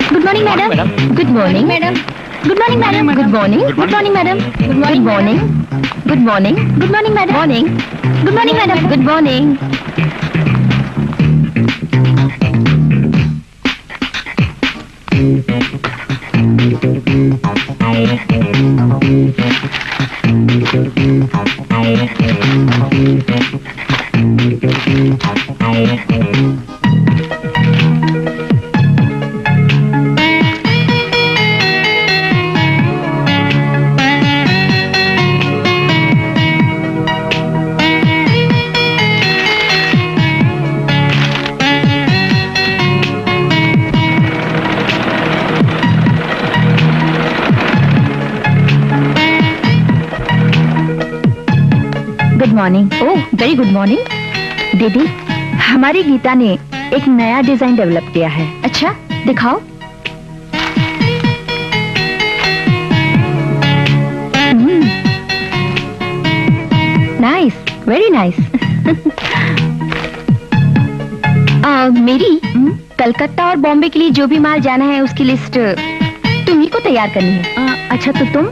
Good morning madam. Good morning madam. Good morning madam. Good morning. Good morning madam. Good morning. Good morning. Good morning madam. Morning. Good morning madam. Good morning. Good morning. Oh, very good morning. दीदी, हमारी गीता ने एक नया design develop किया है। अच्छा, दिखाओ। Nice, very nice. मेरी कलकत्ता और बॉम्बे के लिए जो भी माल जाना है उसकी लिस्ट तुम्ही को तैयार करनी है। अच्छा, तो तुम?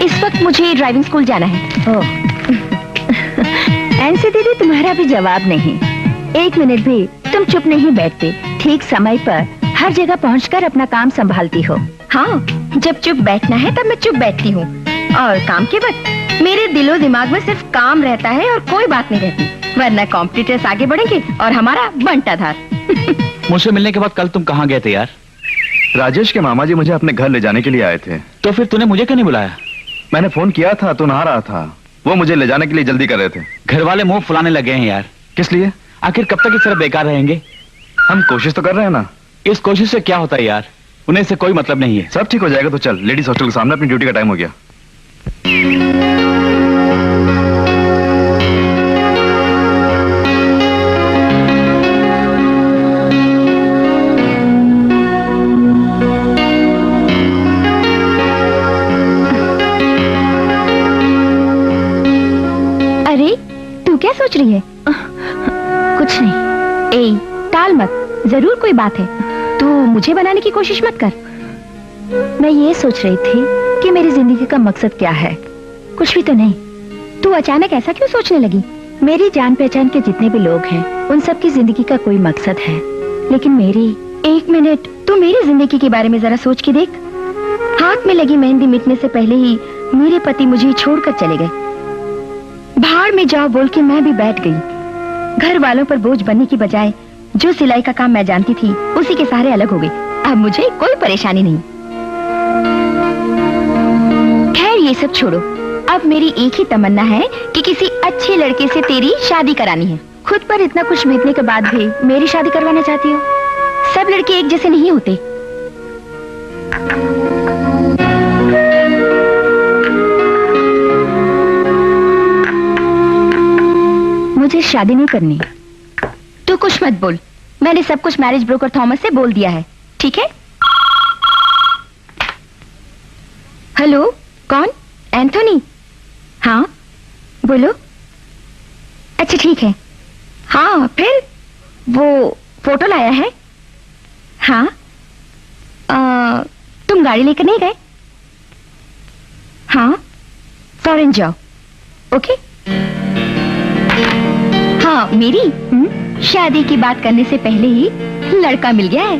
इस वक्त मुझे ड्राइविंग स्कूल जाना है। ओह, ऐसे दीदी तुम्हारा भी जवाब नहीं। एक मिनट भी तुम चुप नहीं बैठते। ठीक समय पर हर जगह पहुंचकर अपना काम संभालती हो। हाँ, जब चुप बैठना है तब मैं चुप बैठती हूँ, और काम के वक्त मेरे दिलो दिमाग में सिर्फ काम रहता है और कोई बात नहीं रहती, वरना कॉम्पिटिटर्स आगे बढ़ेंगे और हमारा बंटाधार। मुझसे मिलने के बाद कल तुम कहाँ गए थे यार? राजेश के मामा जी मुझे अपने घर ले जाने के लिए आए थे। तो फिर तूने मुझे क्यों नहीं बुलाया? मैंने फोन किया था, तू नहा रहा था। वो मुझे ले जाने के लिए जल्दी कर रहे थे। घर वाले मुंह फुलाने लगे हैं यार। किस लिए? आखिर कब तक इस तरह बेकार रहेंगे? हम कोशिश तो कर रहे हैं ना। इस कोशिश से क्या होता है यार? उन्हें इससे कोई मतलब नहीं है। सब ठीक हो जाएगा। तो चल, लेडीज हॉस्टल के सामने, अपनी ड्यूटी का टाइम हो गया। अरे, तू क्या सोच रही है? कुछ नहीं। ए, टाल मत, जरूर कोई बात है। तू मुझे बनाने की कोशिश मत कर। मैं ये सोच रही थी कि मेरी जिंदगी का मकसद क्या है। कुछ भी तो नहीं। तू अचानक ऐसा क्यों सोचने लगी? मेरी जान पहचान के जितने भी लोग हैं, उन सब की जिंदगी का कोई मकसद है, लेकिन मेरी। एक मिनट, तू मेरी जिंदगी के बारे में जरा सोच के देख। हाथ में लगी मेहंदी मिटने से पहले ही मेरे पति मुझे छोड़कर चले गए। भाड़ में जाओ बोल के मैं भी बैठ गई। घर वालों पर बोझ बनने की बजाय जो सिलाई का काम मैं जानती थी उसी के सहारे अलग हो गई। अब मुझे कोई परेशानी नहीं। खैर, ये सब छोड़ो। अब मेरी एक ही तमन्ना है कि किसी अच्छे लड़के से तेरी शादी करानी है। खुद पर इतना कुछ बीतने के बाद भी मेरी शादी करवाना चाहती हो? सब लड़के एक जैसे नहीं होते। मुझे शादी नहीं करनी। तू कुछ मत बोल। मैंने सब कुछ मैरिज ब्रोकर थॉमस से बोल दिया है, ठीक है? हेलो, कौन? एंथोनी? हाँ, बोलो। अच्छा, ठीक है। हाँ, फिर वो फोटो लाया है? हाँ। तुम गाड़ी लेकर नहीं गए? हाँ, फौरन जाओ। ओके। हाँ, मेरी शादी की बात करने से पहले ही लड़का मिल गया है।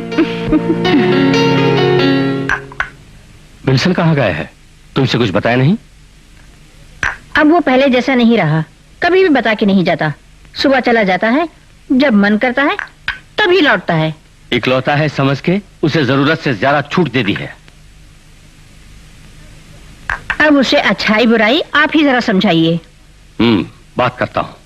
विल्सन कहाँ गया है? तुमसे कुछ बताया नहीं? अब वो पहले जैसा नहीं रहा। कभी भी बता के नहीं जाता। सुबह चला जाता है, जब मन करता है तभी लौटता है। इकलौता है समझ के उसे जरूरत से ज्यादा छूट दे दी है। अब उसे अच्छाई बुराई आप ही जरा समझाइए। बात करता हूँ।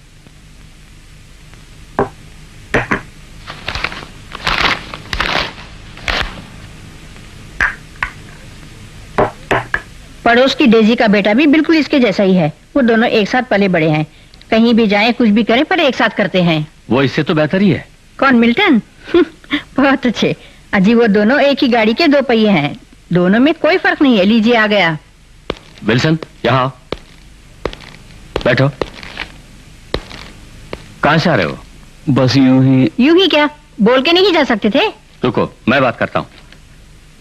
पड़ोस की डेजी का बेटा भी बिल्कुल इसके जैसा ही है। वो दोनों एक साथ पले बड़े हैं। कहीं भी जाएं, कुछ भी करें, पर एक साथ करते हैं। वो इससे तो बेहतर ही है। कौन, मिल्टन? बहुत अच्छे। अजी, वो दोनों एक ही गाड़ी के दो पहिए हैं। दोनों में कोई फर्क नहीं है। लीजिए, आ गया। विल्सन, यहाँ। बैठो। कहां से आ रहे हो? बस यूं ही क्या बोल के नहीं जा सकते थे? रुको, मैं बात करता हूं।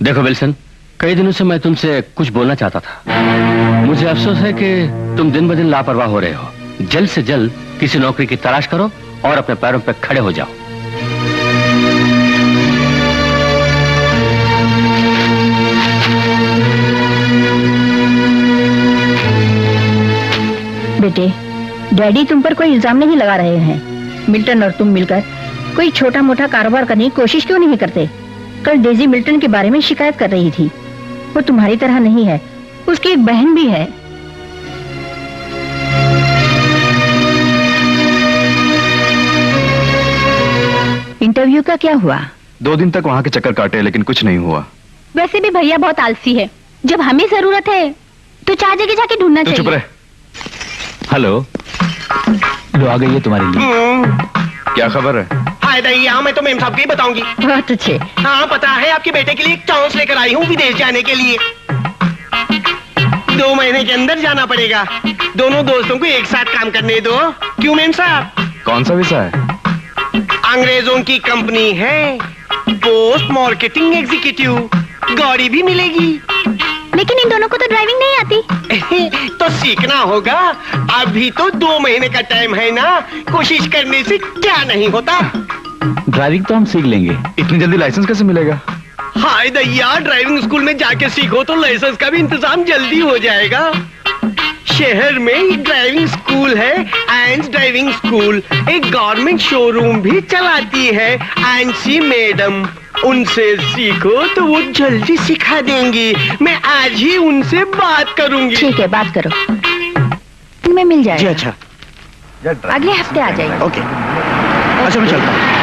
देखो विल्सन, कई दिनों से मैं तुमसे कुछ बोलना चाहता था। मुझे अफसोस है कि तुम दिन ब दिन लापरवाह हो रहे हो। जल्द से जल्द किसी नौकरी की तलाश करो और अपने पैरों पर खड़े हो जाओ। बेटे, डैडी तुम पर कोई इल्जाम नहीं लगा रहे हैं। मिल्टन और तुम मिलकर कोई छोटा मोटा कारोबार करने की कोशिश क्यों नहीं करते? कल डेजी मिल्टन के बारे में शिकायत कर रही थी। वो तुम्हारी तरह नहीं है, उसकी एक बहन भी है। इंटरव्यू का क्या हुआ? 2 दिन तक वहाँ के चक्कर काटे लेकिन कुछ नहीं हुआ। वैसे भी भैया बहुत आलसी है। जब हमें जरूरत है तो 4 जगह जाके ढूंढना तू चुप चाहिए। रहे। हेलो, लो आ गई है तुम्हारे लिए। क्या खबर है? हाय दैया, मैं तो मेम साहब को ही बताऊंगी। बहुत अच्छे। हाँ, पता है, आपके बेटे के लिए एक चांस लेकर आई हूँ विदेश जाने के लिए। 2 महीने के अंदर जाना पड़ेगा। दोनों दोस्तों को एक साथ काम करने दो। क्यों मेम साहब? कौन सा वीजा है? अंग्रेजों की कंपनी है, पोस्ट मार्केटिंग एग्जीक्यूटिव। गाड़ी भी मिलेगी। लेकिन इन दोनों को तो ड्राइविंग नहीं आती। तो सीखना होगा। अभी तो 2 महीने का टाइम है ना, कोशिश करने से क्या नहीं होता। ड्राइविंग तो हम सीख लेंगे। इतनी जल्दी लाइसेंस कैसे मिलेगा? हाय दैया, ड्राइविंग स्कूल में जाके सीखो तो लाइसेंस का भी इंतजाम जल्दी हो जाएगा। शहर में एक ड्राइविंग स्कूल है, एंस ड्राइविंग स्कूल। एक गवर्नमेंट शोरूम भी चलाती है एंसी मैडम। उनसे सीखो तो वो जल्दी सिखा देंगी। मैं आज ही उनसे बात करूंगी। ठीक है, बात करो। में मिल जी जाएगा। अच्छा, अगले हफ्ते आ जाएगा। ओके। अच्छा, मैं चलता हूँ।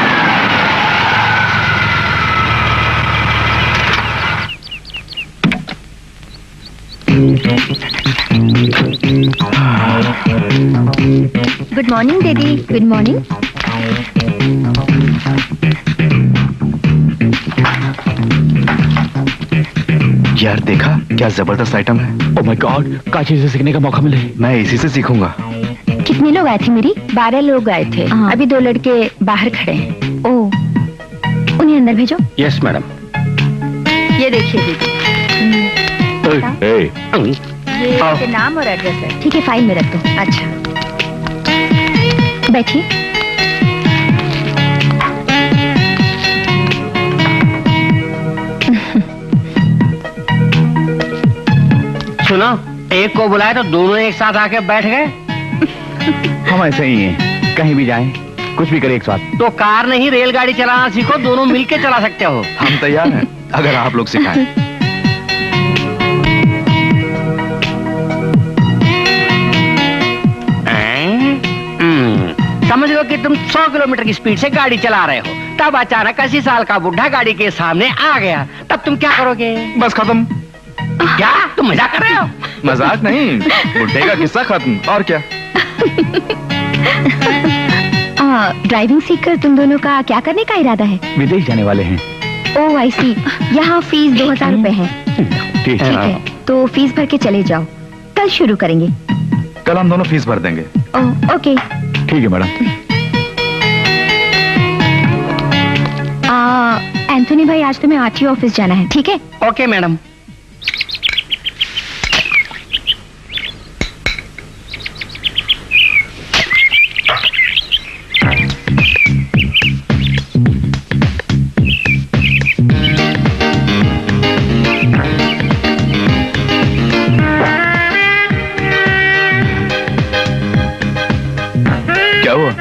गुड मॉर्निंग दीदी। Good morning. यार देखा क्या जबरदस्त आइटम है। ओह माय गॉड, काशी से सीखने का मौका मिले। मैं इसी से सीखूंगा। कितने लोग आए थे मेरी? 12 लोग आए थे। हाँ। अभी 2 लड़के बाहर खड़े हैं। ओह, उन्हें अंदर भेजो। Yes madam. ये देखिए दीदी, ये इसके नाम और एड्रेस है। ठीक है, फाइल में रख दो। अच्छा, बैठिए। सुनो, एक को बुलाए तो दोनों एक साथ आके बैठ गए। हम ऐसे ही हैं, कहीं भी जाएं, कुछ भी करें एक साथ। तो कार नहीं रेलगाड़ी चलाना सीखो, दोनों मिलके चला सकते हो। हम तैयार हैं अगर आप लोग सिखाएं। समझ लो कि तुम 100 किलोमीटर की स्पीड से गाड़ी चला रहे हो, तब अचानक 80 साल का बुढ़ा गाड़ी के सामने आ गया, तब तुम क्या करोगे? बस खत्म। क्या तुम मजाक कर रहे हो? मजाक नहीं, बुढ़े का किस्सा खत्म। और क्या? ड्राइविंग सीखकर तुम दोनों का क्या करने का इरादा है? विदेश जाने वाले हैं। ओह आई सी। यहाँ फीस 2000 रुपए है। ठीक ठीक है। है, तो फीस भर के चले जाओ। कल शुरू करेंगे। कल हम दोनों फीस भर देंगे। Oh okay. ठीक है मैडम। एंथोनी भाई, आज तुम्हें आरटीओ ऑफिस जाना है, ठीक है? Okay madam. क्या हुआ?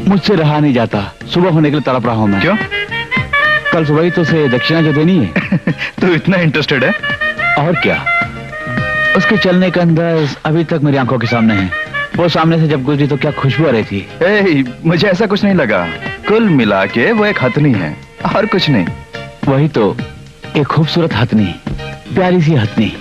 मुझसे रहा नहीं जाता, सुबह होने के लिए तड़प रहा हूँ मैं। क्यों? कल सुबह ही तो उसे दक्षिणा जो देनी है। तू इतना इंटरेस्टेड है? और क्या, उसके चलने का अंदाज अभी तक मेरी आंखों के सामने है। वो सामने से जब गुजरी तो क्या खुशबू आ रही थी। ए, मुझे ऐसा कुछ नहीं लगा। कुल मिला के वो एक हथनी है और कुछ नहीं। वही तो, एक खूबसूरत हथनी, प्यारी सी हथनी।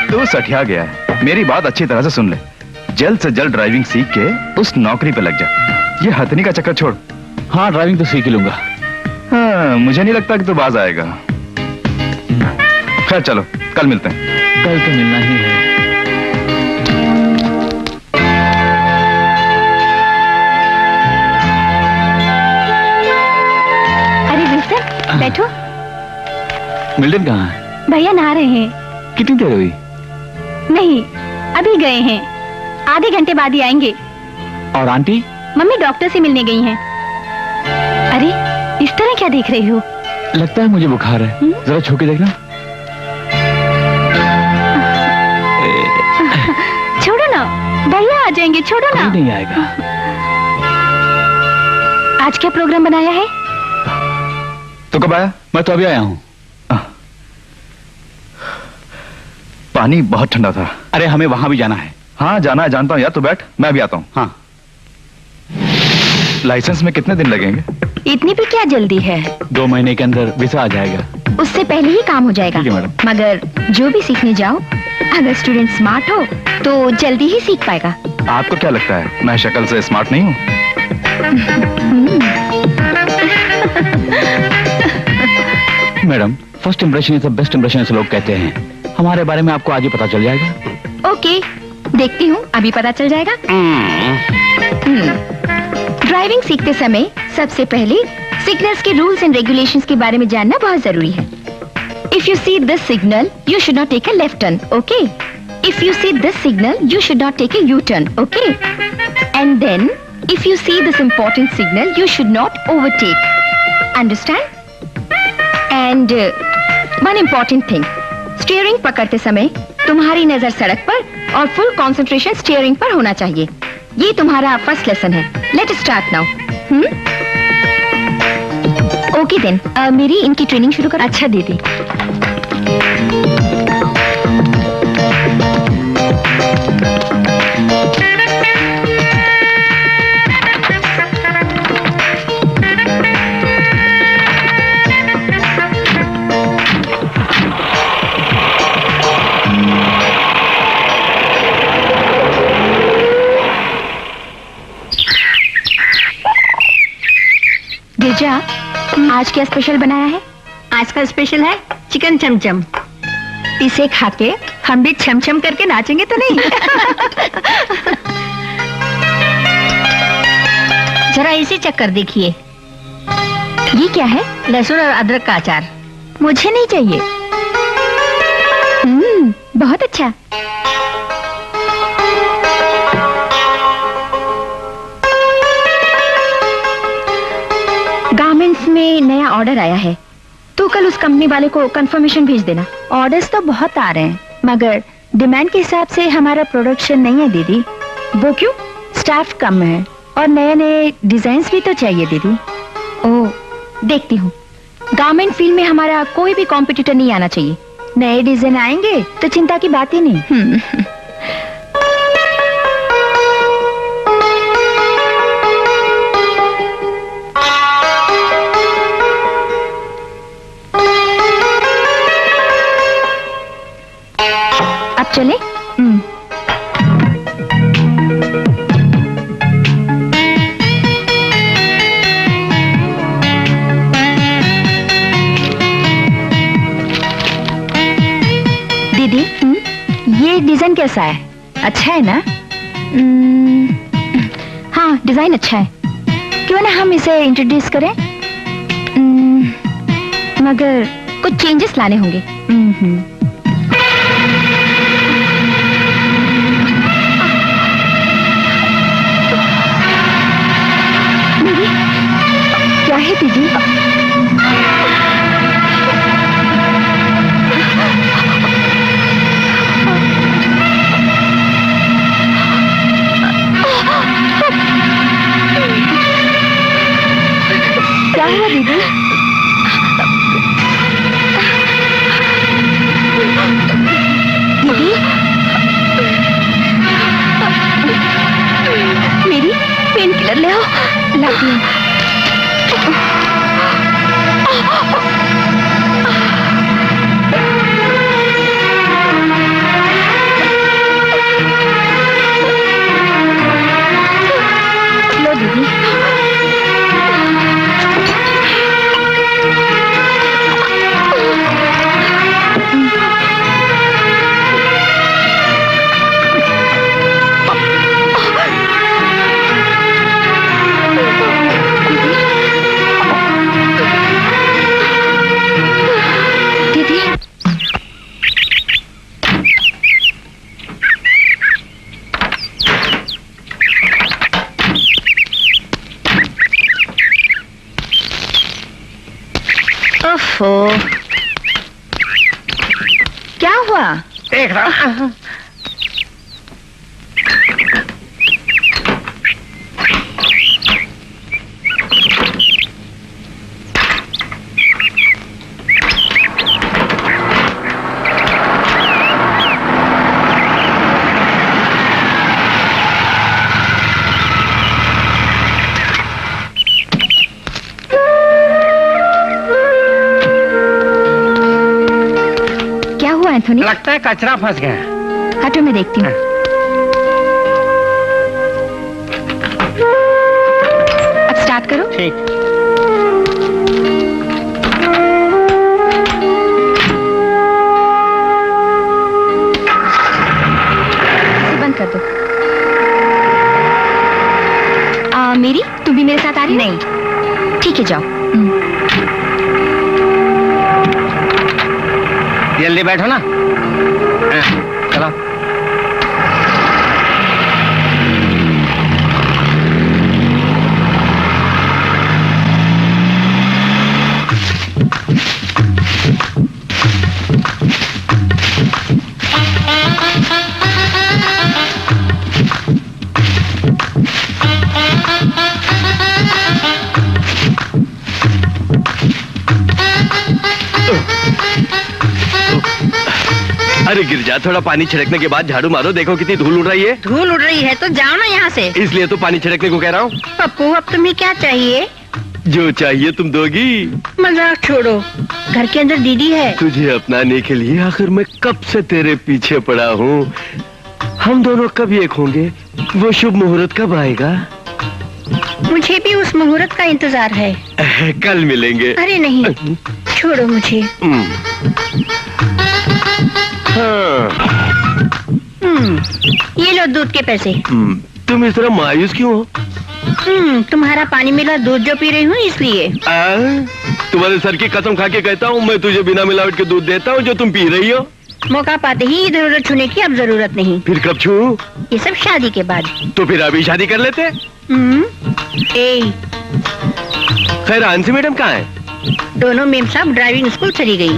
तू सठिया गया है। मेरी बात अच्छी तरह से सुन ले। जल्द से जल्द ड्राइविंग सीख के उस नौकरी पे लग जा। ये हथनी का चक्कर छोड़। हाँ, ड्राइविंग तो सीख ही लूंगा। हाँ, मुझे नहीं लगता कि तू बाज आएगा। खैर चलो, कल मिलते हैं। कल तो मिलना ही है। अरे विल्सन, बैठो। मिल्टन कहाँ है? भैया नहा रहे हैं। कितनी देर हुई? नहीं, अभी गए हैं। आधे घंटे बाद ही आएंगे। और आंटी? मम्मी डॉक्टर से मिलने गई हैं। अरे, इस तरह क्या देख रही हो? लगता है मुझे बुखार है। जरा छू के देखना। छोड़ो ना, भैया आ जाएंगे, छोड़ो ना। कोई नहीं आएगा। आज क्या प्रोग्राम बनाया है? तो कब आया? मैं तो अभी आया हूँ। पानी बहुत ठंडा था। अरे हमें वहां भी जाना है। हाँ जाना है, जानता हूँ यार। तू बैठ, मैं भी आता हूँ। हाँ। लाइसेंस में कितने दिन लगेंगे? इतनी भी क्या जल्दी है? 2 महीने के अंदर वीजा आ जाएगा। उससे पहले ही काम हो जाएगा। ठीक है मैडम। मगर जो भी सीखने जाओ, अगर स्टूडेंट स्मार्ट हो तो जल्दी ही सीख पाएगा। आपको क्या लगता है मैं शक्ल से स्मार्ट नहीं हूँ? Madam, first impression is the best impression ऐसे लोग कहते हैं। हमारे बारे में आपको आज ही पता चल जाएगा। ओके, देखती हूँ, अभी पता चल जाएगा। ड्राइविंग सीखते समय सबसे पहले सिग्नल्स के रूल्स एंड रेगुलेशंस के बारे में जानना बहुत जरूरी है। If you see this signal, you should not take a left turn, okay? If you see this signal, you should not take a U-turn, okay? And then, if you see this important signal, you should not overtake. Understand? And one important thing, steering पकड़ते समय तुम्हारी नजर सड़क पर और full concentration steering पर होना चाहिए। ये तुम्हारा फर्स्ट लेसन है। Let start now. Okay then, मेरी इनकी ट्रेनिंग शुरू कर। अच्छा दीदी। गिरजा, आज क्या स्पेशल बनाया है? आज का स्पेशल है चिकन चमचम। इसे खा के हम भी छमछम करके नाचेंगे तो नहीं? जरा इसी चक्कर देखिए। ये क्या है? लहसुन और अदरक का अचार। मुझे नहीं चाहिए। बहुत अच्छा। गारमेंट्स में नया ऑर्डर आया है, तो कल उस कंपनी वाले को कंफर्मेशन भेज देना। ऑर्डर्स तो बहुत आ रहे हैं, मगर डिमांड के हिसाब से हमारा प्रोडक्शन नहीं है दीदी। वो क्यों? स्टाफ कम है और नए नए डिजाइन्स भी तो चाहिए दीदी। ओह, देखती हूँ। गारमेंट फील्ड में हमारा कोई भी कॉम्पिटिटर नहीं आना चाहिए। नए डिजाइन आएंगे तो चिंता की बात ही नहीं। अब चले? दीदी, ये डिजाइन कैसा है? अच्छा है ना? हाँ, डिजाइन अच्छा है। क्यों ना हम इसे इंट्रोड्यूस करें? मगर कुछ चेंजेस लाने होंगे। क्या है दीदी? क्या हुआ दीदी? दीदी, मेरी पेन किलर ले आओ। लाती हूँ। ओफो, क्या हुआ? देख रहा। एंथोनी, लगता है कचरा फंस गया। हटो, मैं देखती हूँ। अब स्टार्ट करो। ठीक। इसे बंद कर दो। मेरी, तुम भी मेरे साथ आ रही हो? नहीं। ठीक है, जाओ। जल्दी बैठो ना। चलो। अरे गिरजा, थोड़ा पानी छिड़कने के बाद झाड़ू मारो, देखो कितनी धूल उड़ रही है। धूल उड़ रही है तो जाओ ना यहाँ से। इसलिए तो पानी छिड़कने को कह रहा हूँ। पप्पू, अब तुम्हें क्या चाहिए? जो चाहिए तुम दोगी। मजाक छोड़ो, घर के अंदर दीदी है। तुझे अपनाने के लिए आखिर मैं कब से तेरे पीछे पड़ा हूँ। हम दोनों कब एक होंगे? वो शुभ मुहूर्त कब आएगा? मुझे भी उस मुहूर्त का इंतजार है। कल मिलेंगे। अरे नहीं, छोड़ो मुझे। ये लो दूध के पैसे। तुम इस तरह मायूस क्यों हो? तुम्हारा पानी मिला दूध जो पी रही हूँ इसलिए। तुम्हारे सर की कसम खा के कहता हूँ, मैं तुझे बिना मिलावट के दूध देता हूँ जो तुम पी रही हो। मौका पाते ही इधर उधर छूने की अब जरूरत नहीं। फिर कब छू? ये सब शादी के बाद। तो फिर अभी शादी कर लेते। खैर, आंसी मैडम कहाँ है? दोनों मेम साहब ड्राइविंग स्कूल चली गई।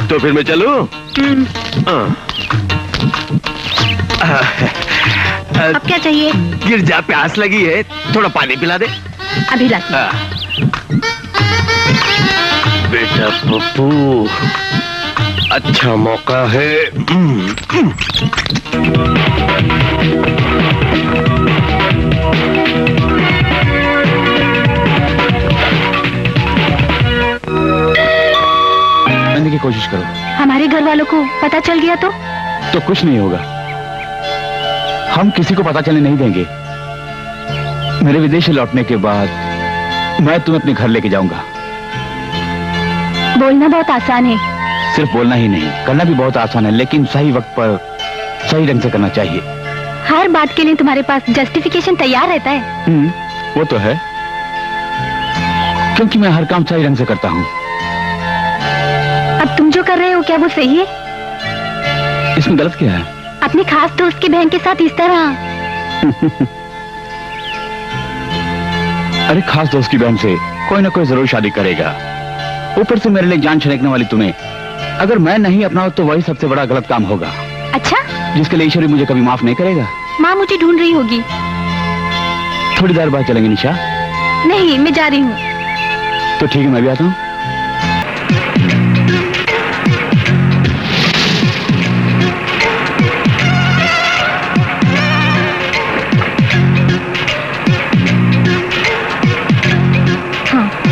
तो फिर मैं चलूं? अब क्या चाहिए? गिरजा, प्यास लगी है, थोड़ा पानी पिला दे। अभी लाती हूँ। बेटा पप्पू, अच्छा मौका है। करने की कोशिश करो। हमारे घर वालों को पता चल गया तो कुछ नहीं होगा। हम किसी को पता चलने नहीं देंगे। मेरे विदेश से लौटने के बाद मैं तुम्हें अपने घर लेके जाऊंगा। बोलना बहुत आसान है। सिर्फ बोलना ही नहीं, करना भी बहुत आसान है, लेकिन सही वक्त पर सही ढंग से करना चाहिए। हर बात के लिए तुम्हारे पास जस्टिफिकेशन तैयार रहता है। वो तो है, क्योंकि मैं हर काम सही ढंग से करता हूँ। अब तुम जो कर रहे हो क्या वो सही है? इसमें गलत क्या है? अपने खास दोस्त की बहन के साथ इस तरह। अरे खास दोस्त की बहन से कोई ना कोई जरूर शादी करेगा। ऊपर से मेरे लिए जान छिड़कने वाली तुम्हें अगर मैं नहीं अपनाऊं तो वही सबसे बड़ा गलत काम होगा। अच्छा, जिसके लिए ईश्वरी मुझे कभी माफ नहीं करेगा। माँ मुझे ढूंढ रही होगी। थोड़ी देर बाद चलेंगे निशा। नहीं, मैं जा रही हूँ। तो ठीक है, मैं भी आता हूँ।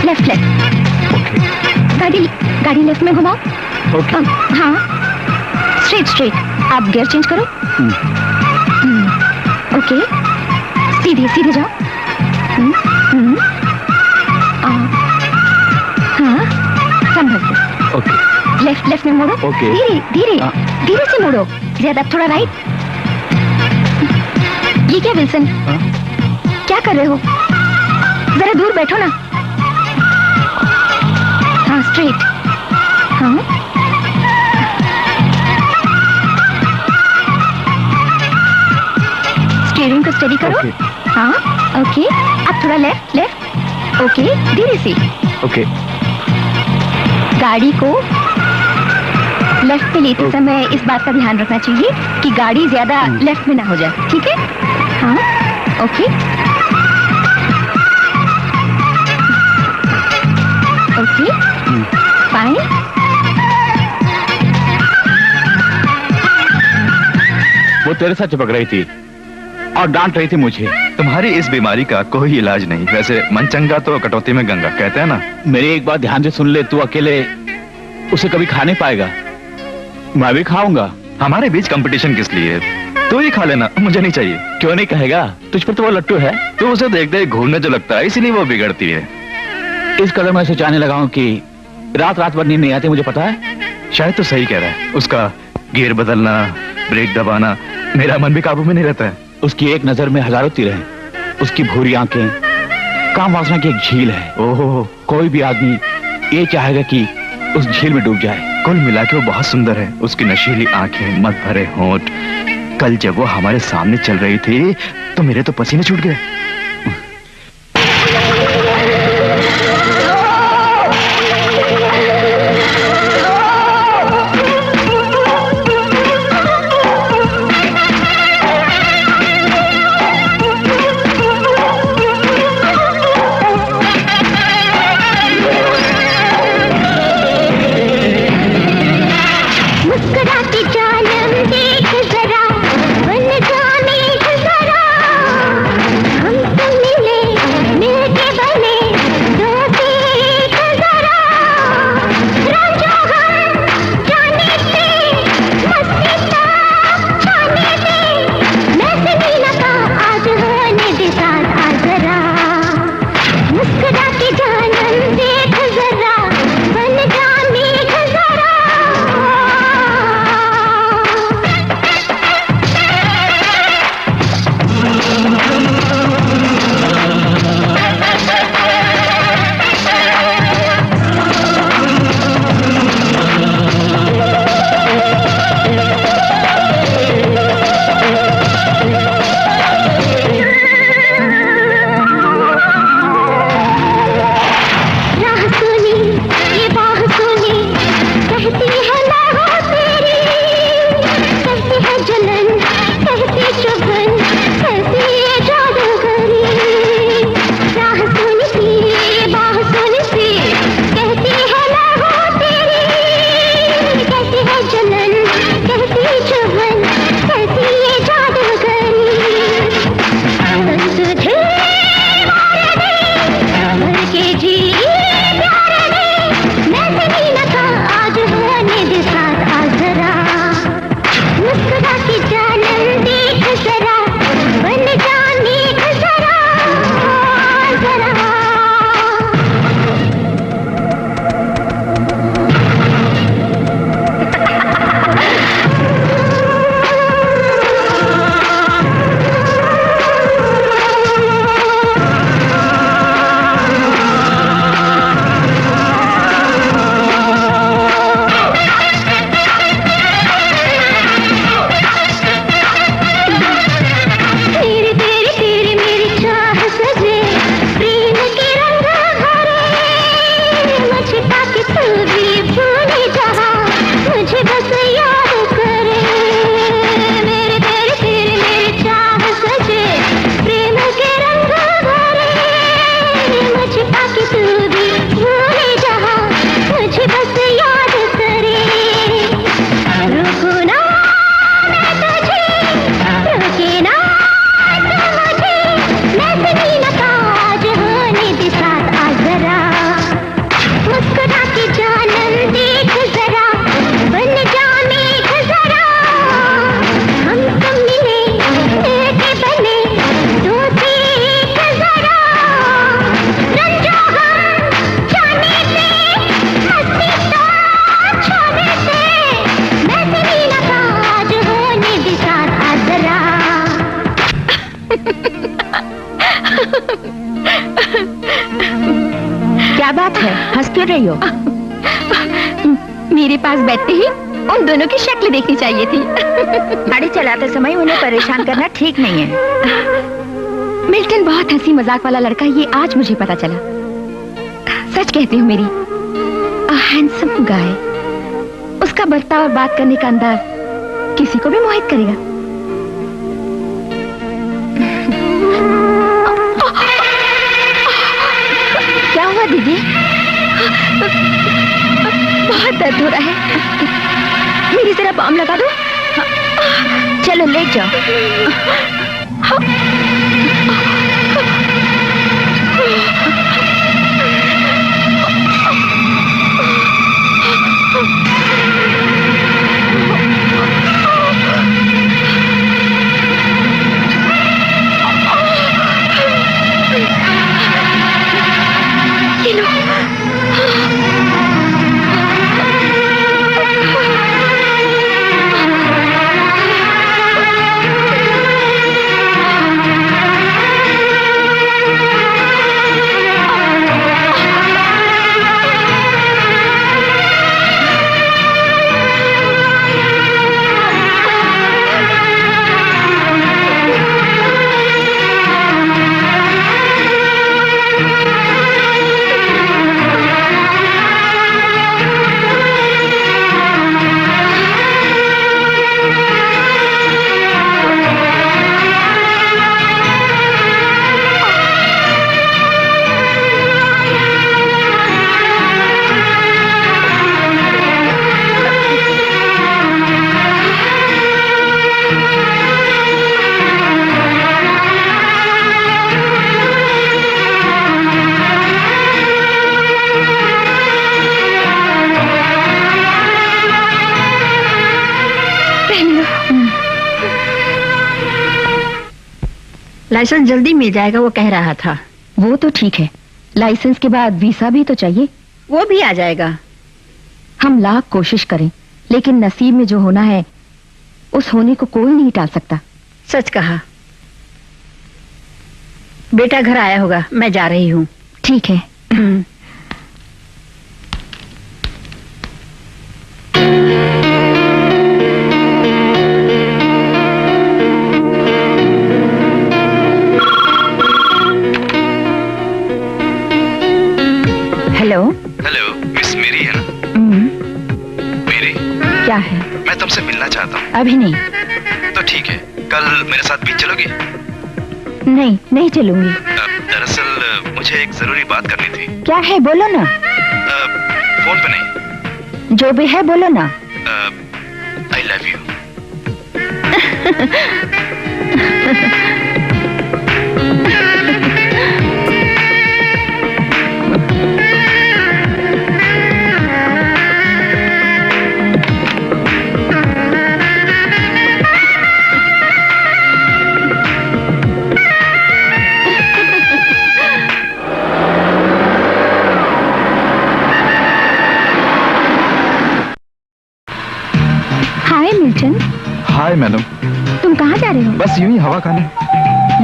लेफ्ट गाड़ी लेफ्ट में घुमाओ। ओके। हाँ, स्ट्रेट। आप गियर चेंज करो। ओके, सीधे जाओ। हाँ, संभल से। ओके। लेफ्ट में मोड़ो। ओके। धीरे से मोड़ो। ज्यादा, थोड़ा राइट। ये क्या विल्सन, क्या कर रहे हो? जरा दूर बैठो ना। हाँ, स्ट्रेट। हाँ, स्टीयरिंग को स्टडी करो। हाँ, ओके। अब थोड़ा लेफ्ट। ओके, धीरे से। ओके। गाड़ी को लेफ्ट पे लेते समय इस बात का ध्यान रखना चाहिए कि गाड़ी ज्यादा लेफ्ट में ना हो जाए, ठीक है? हाँ, ओके। Okay, fine. वो तेरे साथ चिपक रही थी और डांट रही थी मुझे। तुम्हारी इस बीमारी का कोई इलाज नहीं। वैसे मन चंगा तो कटौती में गंगा, कहते हैं ना। मेरी एक बात ध्यान से सुन ले, तू अकेले उसे कभी खा नहीं पाएगा, मैं भी खाऊंगा। हमारे बीच कंपटीशन किस लिए? तू ही खा लेना, मुझे नहीं चाहिए। क्यों नहीं कहेगा? तुझ पर तो वो लट्टू है। तो उसे देखते ही घूरने जो लगता है, इसीलिए वो बिगड़ती है। इस कदर मैं उसे चाहने लगा हूं कि रात रात भर नींद नहीं आती, मुझे पता है। शायद तो सही कह रहा है। उसका गियर बदलना, ब्रेक दबाना, मेरा मन भी काबू में नहीं रहता है। उसकी एक नजर में हजारों तीर हैं। उसकी भूरी आंखें काम वासना की एक झील है। ओहो, कोई भी आदमी ये चाहेगा कि उस झील में डूब जाए। कुल मिला के वो बहुत सुंदर है। उसकी नशीली आंखें, मत भरे होंठ। कल जब वो हमारे सामने चल रही थी तो मेरे तो पसीने छूट गए। क्या बात है, हंस क्यों रही हो? मेरे पास बैठते ही उन दोनों की शक्ल देखनी चाहिए थी। गाड़ी चलाते समय उन्हें परेशान करना ठीक नहीं है। मिल्टन बहुत हंसी मजाक वाला लड़का, ये आज मुझे पता चला। सच कहती हूँ मेरी, हैंडसम गाय, उसका बर्ताव और बात करने का अंदाज किसी को भी मोहित करेगा। क्या हुआ दीदी? बहुत दर्द हो रहा है, मेरी जरा बाम लगा दो। चलो लेट जाओ। ये लो। लाइसेंस जल्दी मिल जाएगा, वो कह रहा था। वो तो ठीक है, लाइसेंस के बाद वीसा भी तो चाहिए। वो भी आ जाएगा। हम लाख कोशिश करें, लेकिन नसीब में जो होना है उस होने को कोई नहीं टाल सकता। सच कहा। बेटा घर आया होगा, मैं जा रही हूँ। ठीक है। हेलो। हेलो, मिस मेरी है ना? मेरी? क्या है? मैं तुमसे मिलना चाहता हूँ। अभी नहीं। तो ठीक है, कल मेरे साथ बीच चलोगी? नहीं, नहीं चलूंगी। दरअसल मुझे एक जरूरी बात करनी थी। क्या है बोलो ना। फोन पे नहीं। जो भी है बोलो ना। I love you. Hi madam. तुम कहाँ जा रहे हो? बस यूं ही हवा खाने।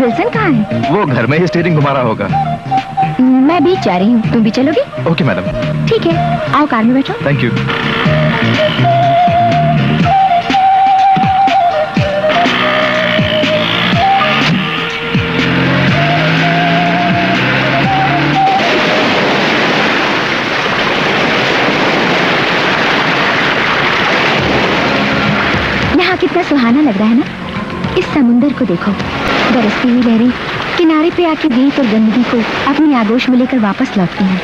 विल्सन कहाँ है? वो घर में ही स्टीयरिंग घुमा रहा होगा। मैं बीच जा रही हूँ, तुम भी चलोगी? Okay madam. ठीक है, आओ कार में बैठो। Thank you. कितना सुहाना लग रहा है ना। इस समुंदर को देखो, बरसती हुई लहरें किनारे पे आके रेत और गंदगी को अपनी आगोश में लेकर वापस लौटती हैं।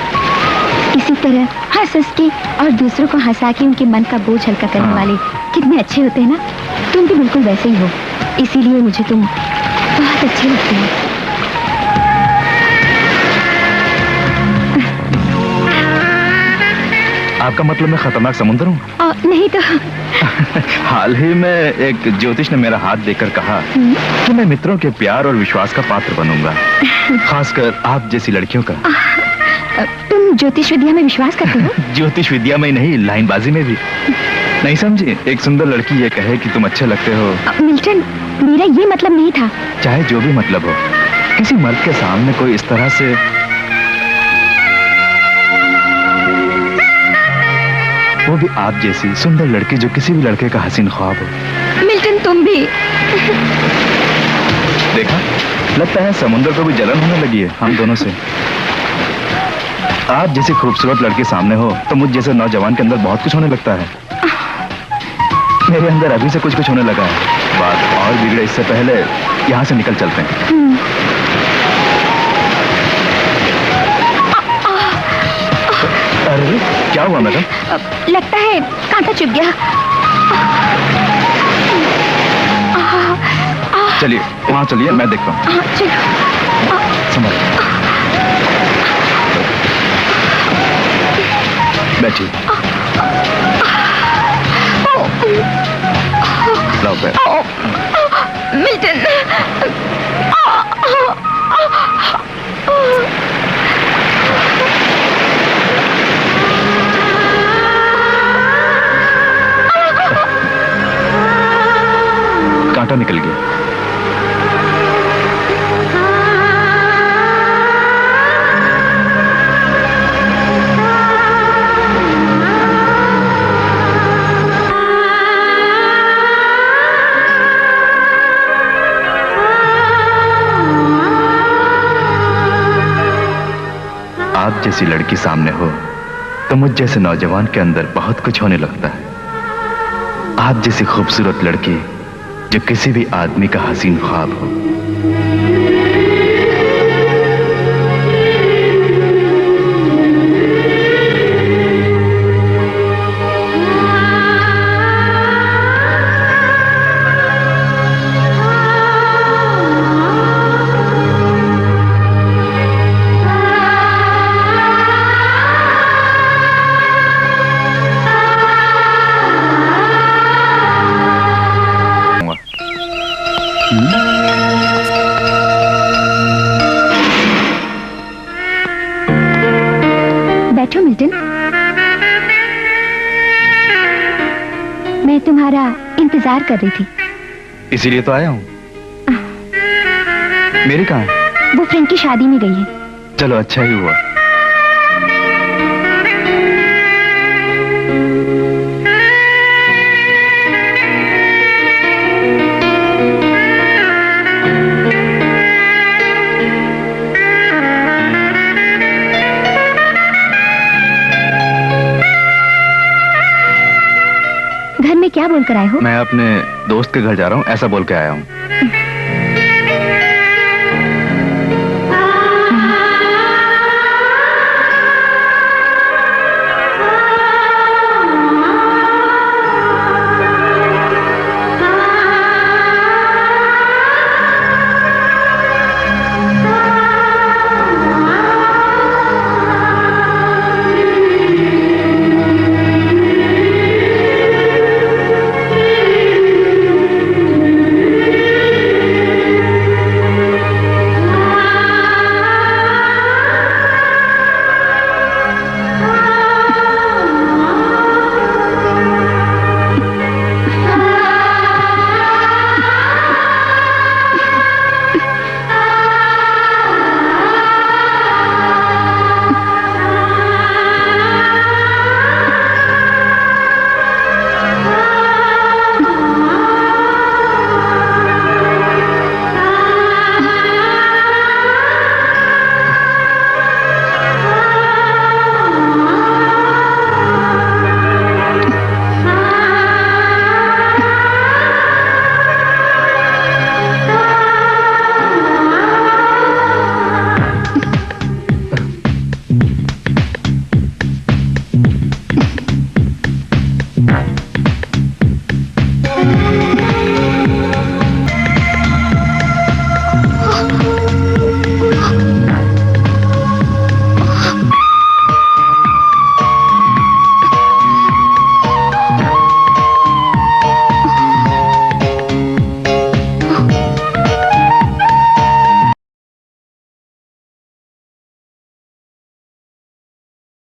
इसी तरह हंस हंस के और दूसरों को हंसा के उनके मन का बोझ हल्का करने वाले कितने अच्छे होते हैं ना। तुम भी बिल्कुल वैसे ही हो, इसीलिए मुझे तुम बहुत अच्छे लगते हो। आपका मतलब मैं खतरनाक समुद्र हूँ? नहीं तो। हाल ही में एक ज्योतिष ने मेरा हाथ देकर कहा कि मैं मित्रों के प्यार और विश्वास का पात्र बनूंगा, खासकर आप जैसी लड़कियों का। तुम ज्योतिष विद्या में विश्वास करते हो? ज्योतिष विद्या में नहीं, लाइनबाजी में भी। नहीं समझी? एक सुंदर लड़की ये कहे कि तुम अच्छे लगते हो। मिल्टन, मेरा ये मतलब नहीं था। चाहे जो भी मतलब हो, किसी मर्द के सामने कोई इस तरह से, वो भी आप जैसी सुंदर लड़की जो किसी भी लड़के का हसीन ख्वाब हो। मिल्टन तुम भी। देखा, लगता है समुद्र को भी जलन होने लगी है हम दोनों से। आप जैसी खूबसूरत लड़की सामने हो तो मुझ जैसे नौजवान के अंदर बहुत कुछ होने लगता है। मेरे अंदर अभी से कुछ होने लगा है। बात और बिगड़े इससे पहले यहाँ से निकल चलते हैं। अरे क्या हुआ मैडम? लगता है कांटा चुभ गया। चलिए वहाँ चलिए, मैं देखता हूँ। चलो। संभालिए। बैठिए। लाओ पैर। मिल्टन। कांटा निकल गया। आप जैसी लड़की सामने हो तो मुझ जैसे नौजवान के अंदर बहुत कुछ होने लगता है। आप जैसी खूबसूरत लड़की जो किसी भी आदमी का हसीन ख्वाब हो। बैठो मिल्टन, मैं तुम्हारा इंतजार कर रही थी। इसीलिए तो आया हूँ। मेरी कहाँ है? वो फ्रेंड की शादी में गई है। चलो अच्छा ही हुआ। घर में क्या बोलकर आए हो? मैं अपने दोस्त के घर जा रहा हूँ, ऐसा बोल के आया हूँ।